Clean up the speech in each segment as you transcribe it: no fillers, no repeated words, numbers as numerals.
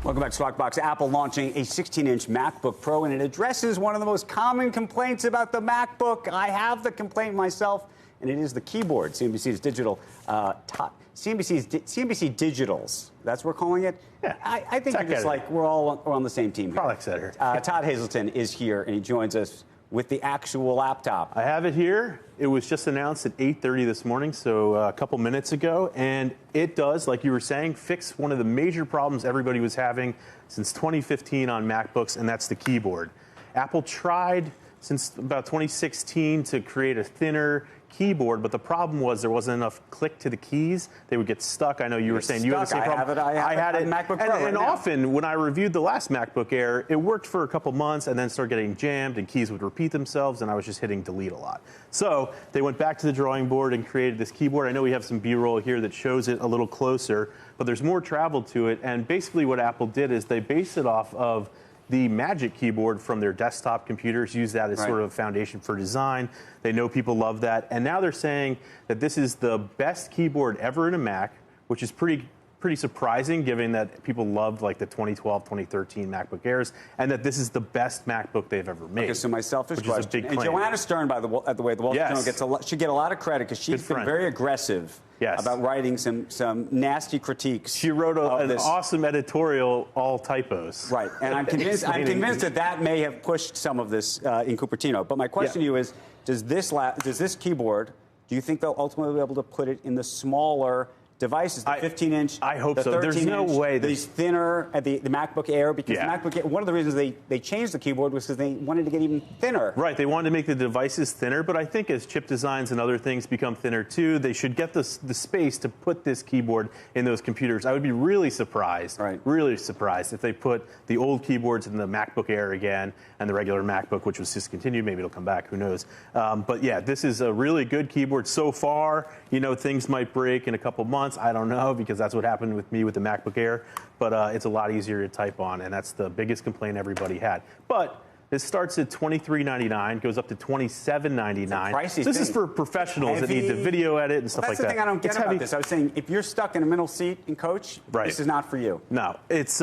Welcome back to Squawk Apple launching a 16-inch MacBook Pro, and it addresses one of the most common complaints about the MacBook. I have the complaint myself, and it is the keyboard. CNBC's digital CNBC Digitals. That's what we're calling it. Yeah. I think it's like we're on the same team here. Products editor. Todd Haselton is here, and he joins us with the actual laptop. I have it here. It was just announced at 8:30 this morning, so a couple minutes ago, and it does, like you were saying, fix one of the major problems everybody was having since 2015 on MacBooks, and that's the keyboard. Apple tried since about 2016 to create a thinner keyboard, but the problem was there wasn't enough click to the keys. They would get stuck. I know you were saying you had the same problem. I had it. MacBook Pro. And often when I reviewed the last MacBook Air, it worked for a couple months and then started getting jammed and keys would repeat themselves and I was just hitting delete a lot. So they went back to the drawing board and created this keyboard. I know we have some B-roll here that shows it a little closer, but there's more travel to it. And basically what Apple did is they based it off of the Magic Keyboard from their desktop computers, use that as sort of a foundation for design. They know people love that. And now they're saying that this is the best keyboard ever in a Mac, which is pretty surprising given that people loved like the 2012, 2013 MacBook Airs, and that this is the best MacBook they've ever made. Okay, so my selfish question. And Joanna Stern, by the way, the Wall Street Journal should get a lot of credit because she's been very aggressive about writing some nasty critiques. She wrote an awesome editorial, all typos. Right, and I'm convinced that may have pushed some of this in Cupertino. But my question to you is, does this keyboard, do you think they'll ultimately be able to put it in the smaller devices, the 15-inch, I hope the so. There's no way these thinner at the MacBook Air, because the MacBook Air, one of the reasons they changed the keyboard was because they wanted to get even thinner. Right, they wanted to make the devices thinner, but I think as chip designs and other things become thinner too, they should get the space to put this keyboard in those computers. I would be really surprised, if they put the old keyboards in the MacBook Air again and the regular MacBook, which was discontinued. Maybe it'll come back, who knows. But yeah, this is a really good keyboard so far. You know, things might break in a couple months. I don't know, because that's what happened with me with the MacBook Air, but it's a lot easier to type on, and that's the biggest complaint everybody had. But this starts at $23.99, goes up to $27.99. This is for professionals that need to video edit and stuff like that. That's the thing I don't get about this. I was saying, if you're stuck in a middle seat and coach, this is not for you. No, it's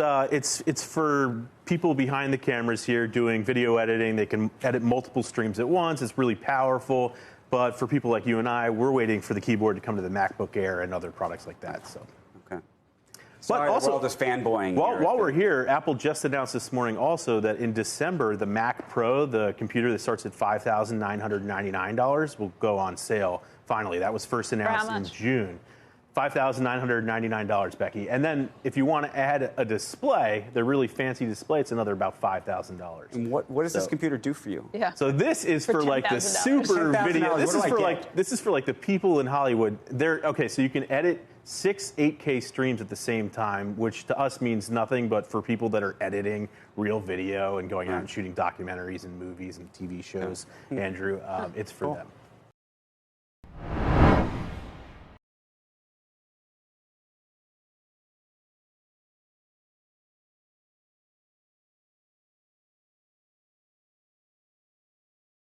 for people behind the cameras here doing video editing. They can edit multiple streams at once. It's really powerful. But for people like you and I, we're waiting for the keyboard to come to the MacBook Air and other products like that. So, Sorry, but also, the world is fanboying. While we're here, Apple just announced this morning also that in December, the Mac Pro, the computer that starts at $5,999, will go on sale. Finally, that was first announced in June. $5,999, Becky. And then if you want to add a display, the really fancy display, it's another about $5,000. And what does this computer do for you? Yeah. So this is for like the super video. This is for like the people in Hollywood. So you can edit 6 8K streams at the same time, which to us means nothing, but for people that are editing real video and going out and shooting documentaries and movies and TV shows, Andrew, it's for them.